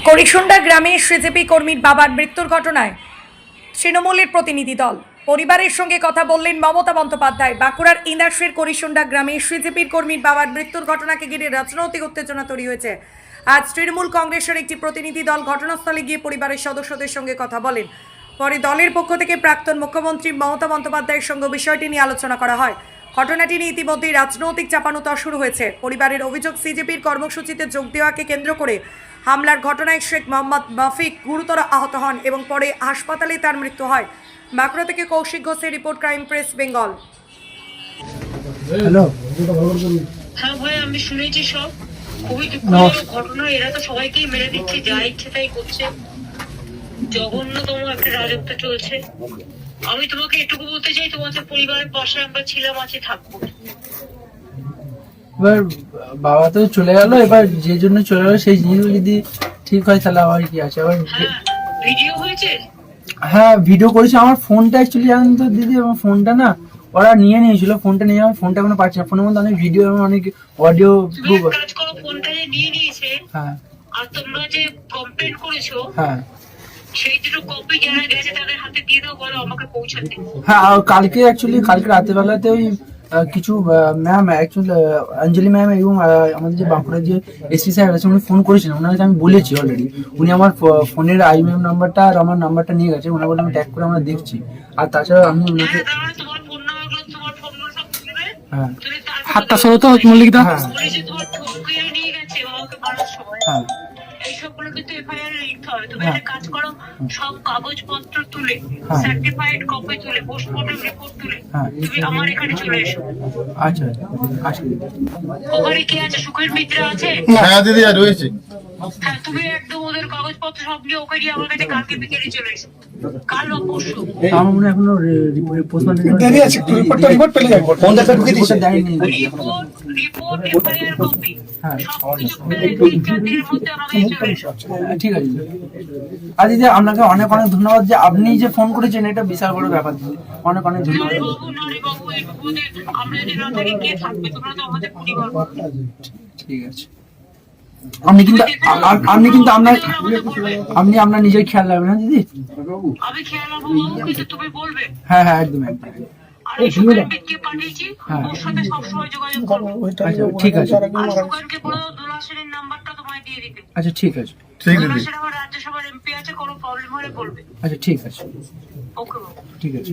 করিসুন্ডা গ্রামে সিজেপি কর্মীর বাবার মৃত্যুর ঘটনায় তৃণমূলের প্রতিনিধি দল পরিবারের সঙ্গে কথা বললেন মমতা বন্দ্যোপাধ্যায়। বাঁকুড়ার ইন্দাসের করিসুন্ডা গ্রামে সিজেপির কর্মীর বাবার মৃত্যুর ঘটনাকে ঘিরে রাজনৈতিক উত্তেজনা তৈরি হয়েছে। আজ তৃণমূল কংগ্রেসের একটি প্রতিনিধি দল ঘটনাস্থলে গিয়ে পরিবারের সদস্যদের সঙ্গে কথা বলেন। পরে দলের পক্ষ থেকে প্রাক্তন মুখ্যমন্ত্রী মমতা বন্দ্যোপাধ্যায়ের সঙ্গে বিষয়টি নিয়ে আলোচনা করা হয়। ঘটনাটি নিয়ে ইতিমধ্যেই রাজনৈতিক চাপানোতর শুরু হয়েছে। পরিবারের অভিযোগ, সিজেপির কর্মসূচিতে যোগ দেওয়াকে কেন্দ্র করে হামলার ঘটনায় শেখ মোহাম্মদ মাফিক গুরুতর আহত হন এবং পরে হাসপাতালে তার মৃত্যু হয়। বাঁকুড়া থেকে কৌশিক ঘোষের report, crime press Bengal. Hello, হ্যাঁ ভাই, আমি শুনেছি সব। খুবই দুঃখজনক ঘটনা। এরা তো সবাইকেই মেরে দিচ্ছে, যা ইচ্ছে তাই করছে। জঘন্যতম একটা রাজত্ব চলছে। আমি তোমাকে এটুকু বলতে চাই, তোমাদের পরিবারের পাশে আমরা ছিলাম, আছি, থাকবো। এবার বাবা তো চলে গেল, এবার যে জন্য চলে গেল সেই জিনিসগুলো যদি ঠিক হয় তাহলে আবার কি আছে। আবার হ্যাঁ, ভিডিও হয়েছে। হ্যাঁ, ভিডিও করেছি। আমার ফোনটা অ্যাকচুয়ালি জানেন তো দিদি, আমার ফোনটা না ওরা নিয়ে নিয়েছিল। ফোনটা নিয়ে আমার ফোনটা এখনো পাচ্ছি না। ফোনের মধ্যে অনেক ভিডিও এবং অনেক অডিও তুমি এক কাজ করো, ফোনটা যে নিয়ে নিয়েছে, হ্যাঁ আর তোমরা যে কমপ্লেন করেছো হ্যাঁ সেই দুটো কপি যারা গেছে তাদের হাতে দিয়ে দাও, বলো আমাকে পৌঁছাতে। হ্যাঁ। আর কালকে রাতের বেলাতে ওই কিছু ম্যাম, অ্যাকচুয়ালি অঞ্জলি ম্যাম এবং আমাদের যে বাঁকুড়ার যে এসপি সাহেব আছে উনি ফোন করেছিলেন। ওনার কাছে আমি বলেছি অলরেডি। উনি আমার ফোনের আইএমএম নাম্বারটা আর আমার নাম্বারটা নিয়ে গেছে। ওনার বলে আমি ট্যাগ করে আমরা দেখছি। আর তাছাড়া আমি ওনাকে তোমার ফোন নাম্বার, তোমার ফোন নাম্বার সব তুলবে। হ্যাঁ তুমি হাতটা সরো তো মল্লিকদা। হ্যাঁ পুলিশে তোমার ঠকিয়ে নিয়ে গেছে বাবাকে মারার সময়। হ্যাঁ এইসবগুলো কিন্তু এফআইআর লিখতে হবে। তুমি একটা কাজ করো, সব কাগজপত্র তুলে, হ্যাঁ। সার্টিফাইড কপি তুলে, পোস্টমর্টম রিপোর্ট তুলে হ্যাঁ। তুমি আমার এখানে চলে এসো। আচ্ছা আচ্ছা। ওখানে কি আছে? সুখের মিত্র আছে? হ্যাঁ দিদি, আর রয়েছে। হ্যাঁ, তুমি একদম ওদের কাগজপত্র সব নিয়ে ওকে নিয়ে আমার কাছে কালকে বিকেলে চলে এসো। কাল বা পরশু। আমার মনে হয় এখনো পোস্টম্যান দেরি আছে, রিপোর্ট পেলে যাবে। ফোন দেখা ঢুকে দিয়েছে। দেয়নি। রিপোর্ট এফআইআর কপি হ্যাঁ। সবকিছু পেলে 3-4 দিনের মধ্যে আমার কাছে চলে এসো। ঠিক আছে। আর দিদি আপনাকে অনেক অনেক ধন্যবাদ যে আপনি যে ফোন করেছেন, এটা বিশাল বড় ব্যাপার দিদি। অনেক অনেক ধন্যবাদ। নারী বাবু, এইটুকু যে আমরা যদি না থাকি কে থাকবে? তোমরা তো আমাদের পরিবার। ঠিক আছে। আপনি কিন্তু আপনার নিজের খেয়াল রাখবেন না দিদি। আমি খেয়াল রাখবো বাবু, কিন্তু তুমি বলবে। হ্যাঁ হ্যাঁ, একদম একদম। আর এই সুগারকে পাঠিয়েছি, হ্যাঁ। ওর সাথে সবসময় যোগাযোগ করবো। আচ্ছা ঠিক আছে। আর সুগারকে বলো দুলাসেনের নাম্বারটা তোমায় দিয়ে দিতে। আচ্ছা ঠিক আছে। ঠিক দিদি। দুলাসের আমার রাজ্যসভার এমপি আছে, কোনো প্রবলেম হলে বলবে। আচ্ছা ঠিক আছে। ওকে বাবু। ঠিক আছে।